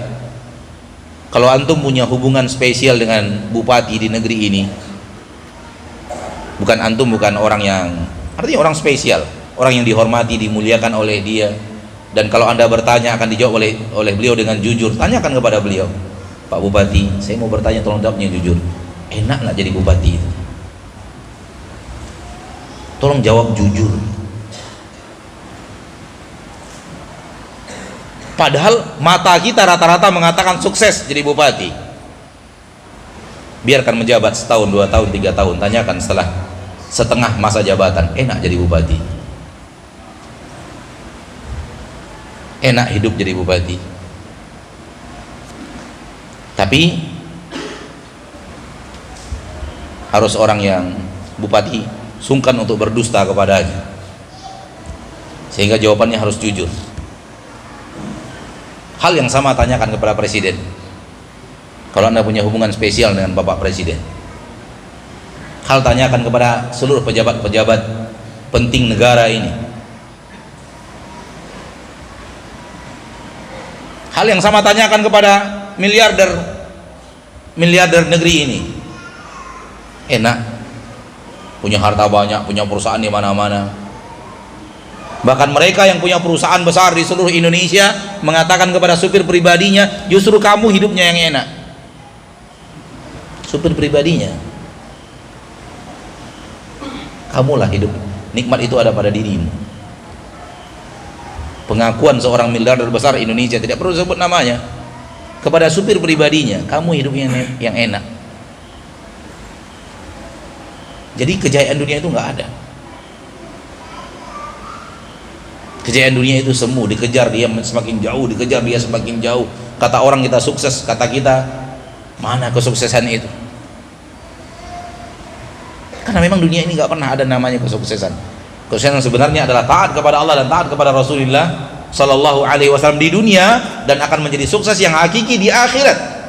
kalau antum punya hubungan spesial dengan bupati di negeri ini, bukan orang yang, artinya orang spesial, orang yang dihormati, dimuliakan oleh dia. Dan kalau Anda bertanya akan dijawab oleh beliau dengan jujur. Tanyakan kepada beliau, Pak Bupati, saya mau bertanya, tolong jawabnya jujur. Enak nggak jadi bupati itu? Tolong jawab jujur. Padahal mata kita rata-rata mengatakan sukses jadi bupati. Biarkan menjabat setahun, 2 tahun, 3 tahun. Tanyakan setelah setengah masa jabatan, enak jadi bupati, enak hidup jadi bupati. Tapi harus orang yang bupati sungkan untuk berdusta kepadanya, sehingga jawabannya harus jujur. Hal yang sama tanyakan kepada presiden. Kalau Anda punya hubungan spesial dengan Bapak Presiden, hal tanyakan kepada seluruh pejabat-pejabat penting negara ini. Hal yang sama tanyakan kepada miliarder negeri ini. Enak, punya harta banyak, punya perusahaan di mana-mana. Bahkan mereka yang punya perusahaan besar di seluruh Indonesia mengatakan kepada supir pribadinya, justru kamu hidupnya yang enak. Supir pribadinya, kamulah hidup nikmat itu ada pada dirimu. Pengakuan seorang miliarder besar Indonesia, tidak perlu sebut namanya, kepada supir pribadinya, kamu hidupnya yang enak. Jadi kejayaan dunia itu nggak ada. Kejayaan dunia itu semu, dikejar dia semakin jauh, dikejar dia semakin jauh. Kata orang kita sukses, kata kita, mana kesuksesan itu? Karena memang dunia ini nggak pernah ada namanya kesuksesan. Kesuksesan sebenarnya adalah taat kepada Allah dan taat kepada Rasulullah Sallallahu Alaihi Wasallam di dunia, dan akan menjadi sukses yang hakiki di akhirat.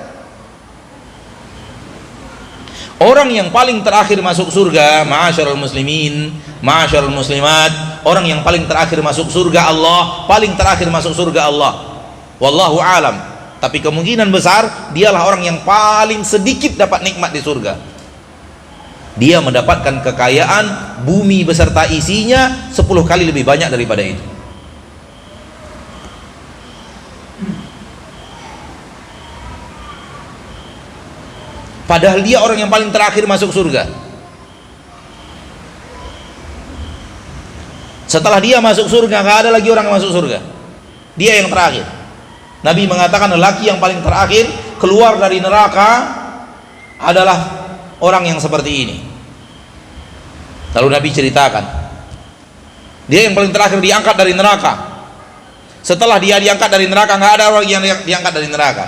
Orang yang paling terakhir masuk surga, ma'asyiral muslimin, ma'asyiral muslimat, orang yang paling terakhir masuk surga Allah, paling terakhir masuk surga Allah. Wallahu alam. Tapi kemungkinan besar dialah orang yang paling sedikit dapat nikmat di surga. Dia mendapatkan kekayaan bumi beserta isinya 10 kali lebih banyak daripada itu. Padahal dia orang yang paling terakhir masuk surga. Setelah dia masuk surga, nggak ada lagi orang yang masuk surga. Dia yang terakhir. Nabi mengatakan lelaki yang paling terakhir keluar dari neraka adalah orang yang seperti ini. Lalu Nabi ceritakan, dia yang paling terakhir diangkat dari neraka. Setelah dia diangkat dari neraka, nggak ada orang yang diangkat dari neraka.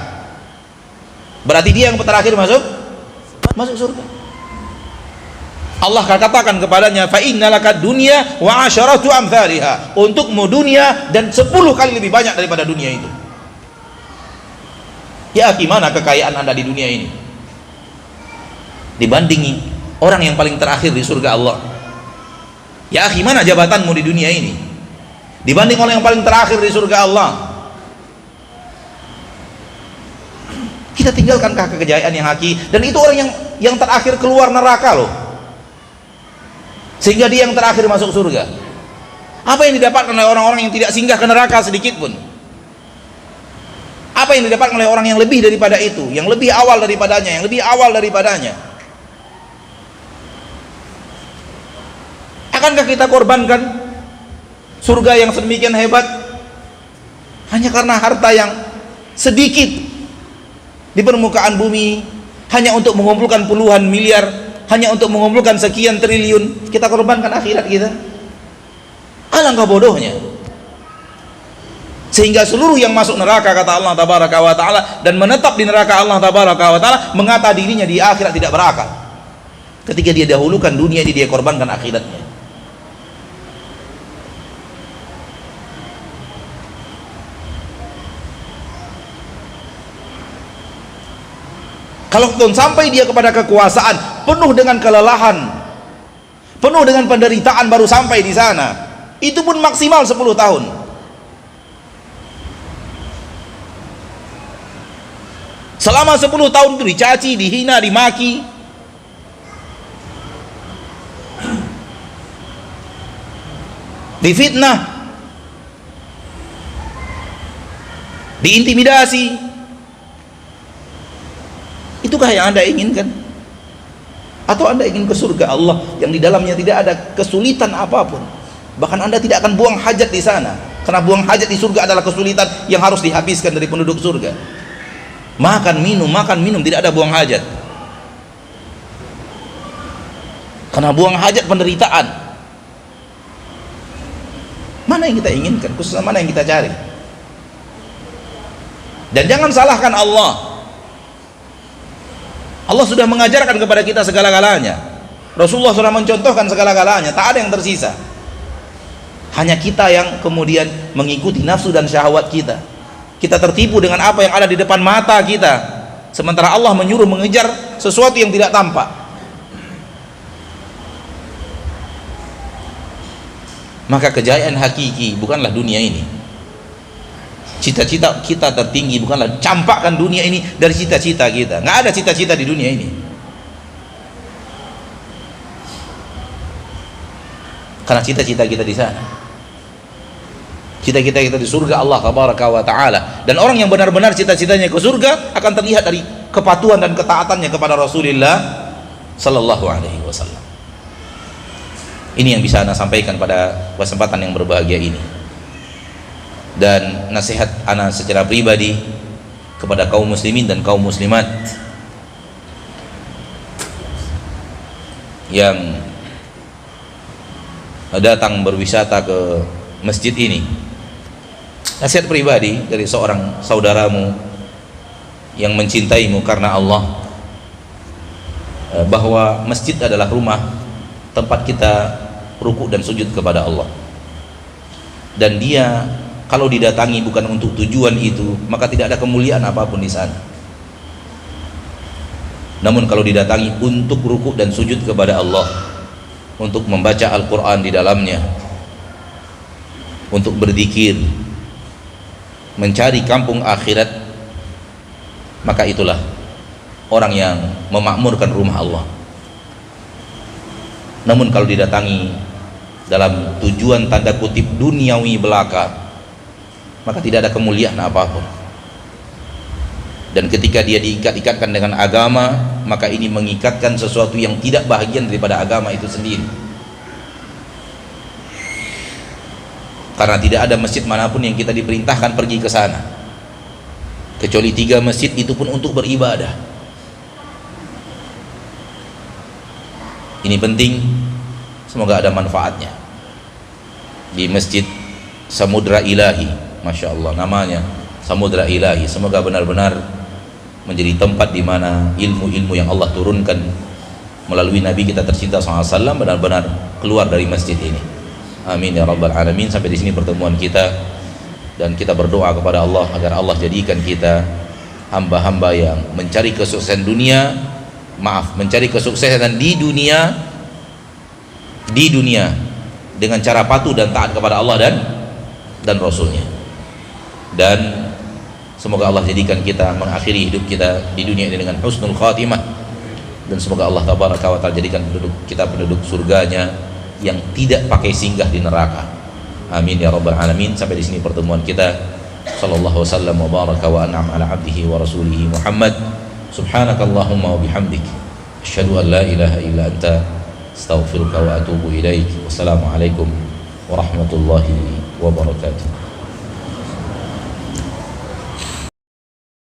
Berarti dia yang terakhir masuk surga. Allah katakan kepadanya, fa innalaka dunya wa asharatu amthaliha, untukmu dunia dan 10 kali lebih banyak daripada dunia itu. Ya gimana kekayaan Anda di dunia ini dibandingi orang yang paling terakhir di surga Allah? Ya gimana jabatanmu di dunia ini dibanding orang yang paling terakhir di surga Allah? Kita tinggalkankah kejayaan yang hakiki? Dan itu orang yang terakhir keluar neraka loh, sehingga dia yang terakhir masuk surga. Apa yang didapatkan oleh orang-orang yang tidak singgah ke neraka sedikit pun? Apa yang didapatkan oleh orang yang lebih daripada itu, yang lebih awal daripadanya, yang lebih awal daripadanya? Akankah kita korbankan surga yang sedemikian hebat hanya karena harta yang sedikit di permukaan bumi, hanya untuk mengumpulkan puluhan miliar, hanya untuk mengumpulkan sekian triliun? Kita korbankan akhirat kita. Alangkah bodohnya, sehingga seluruh yang masuk neraka, kata Allah tabaraka wa ta'ala, dan menetap di neraka Allah tabaraka wa ta'ala, mengata dirinya di akhirat tidak berakal, ketika dia dahulukan dunia ini, dia korbankan akhiratnya. Kalau sampai dia kepada kekuasaan penuh dengan kelelahan, penuh dengan penderitaan, baru sampai di sana, itu pun maksimal 10 tahun. Selama 10 tahun itu dicaci, dihina, dimaki, difitnah, diintimidasi. Itukah yang Anda inginkan? Atau Anda ingin ke surga Allah yang di dalamnya tidak ada kesulitan apapun? Bahkan Anda tidak akan buang hajat di sana, karena buang hajat di surga adalah kesulitan yang harus dihabiskan dari penduduk surga. Makan minum, tidak ada buang hajat, karena buang hajat penderitaan. Mana yang kita inginkan? Khususnya mana yang kita cari? Dan jangan salahkan Allah. Allah sudah mengajarkan kepada kita segala-galanya. Rasulullah sudah mencontohkan segala-galanya, tak ada yang tersisa. Hanya kita yang kemudian mengikuti nafsu dan syahwat kita. Kita tertipu dengan apa yang ada di depan mata kita, sementara Allah menyuruh mengejar sesuatu yang tidak tampak. Maka kejayaan hakiki bukanlah dunia ini. Cita-cita kita tertinggi bukanlah campakkan dunia ini dari cita-cita kita. Nggak ada cita-cita di dunia ini, karena cita-cita kita di sana. Cita-cita kita di surga Allah tabaraka wa ta'ala. Dan orang yang benar-benar cita-citanya ke surga akan terlihat dari kepatuhan dan ketaatannya kepada Rasulullah sallallahu alaihi wasallam. Ini yang bisa Anda sampaikan pada kesempatan yang berbahagia ini. Dan nasihat Ana secara pribadi kepada kaum muslimin dan kaum muslimat yang datang berwisata ke masjid ini, nasihat pribadi dari seorang saudaramu yang mencintaimu karena Allah, bahwa masjid adalah rumah tempat kita rukuk dan sujud kepada Allah. Dan dia kalau didatangi bukan untuk tujuan itu, maka tidak ada kemuliaan apapun di sana. Namun kalau didatangi untuk rukuk dan sujud kepada Allah, untuk membaca Al-Quran di dalamnya, untuk berzikir, mencari kampung akhirat, maka itulah orang yang memakmurkan rumah Allah. Namun kalau didatangi dalam tujuan tanda kutip duniawi belaka, maka tidak ada kemuliaan apapun. Dan ketika dia diikat-ikatkan dengan agama, maka ini mengikatkan sesuatu yang tidak bahagian daripada agama itu sendiri. Karena tidak ada masjid manapun yang kita diperintahkan pergi ke sana, kecuali 3 masjid, itu pun untuk beribadah. Ini penting, semoga ada manfaatnya. Di Masjid Samudra Ilahi, Masya Allah namanya, Samudra Ilahi. Semoga benar-benar menjadi tempat di mana ilmu-ilmu yang Allah turunkan melalui Nabi kita tercinta SAW benar-benar keluar dari masjid ini. Amin ya rabbal alamin. Sampai di sini pertemuan kita, dan kita berdoa kepada Allah agar Allah jadikan kita hamba-hamba yang mencari kesuksesan dunia, mencari kesuksesan di dunia dengan cara patuh dan taat kepada Allah dan Rasulnya. Dan semoga Allah jadikan kita mengakhiri hidup kita di dunia ini dengan husnul khatimah, dan semoga Allah tabaraka wa ta'ala jadikan kita penduduk surganya yang tidak pakai singgah di neraka. Amin ya rabbal alamin. Sampai di sini pertemuan kita. Sallallahu wasallam wa baraka wa an'am ala abdihi wa rasulihi Muhammad. Subhanakallahumma wa bihamdik, asyhadu an la ilaha illa anta, astaghfiruka wa atubu ilaik. Wassalamualaikum warahmatullahi wabarakatuh.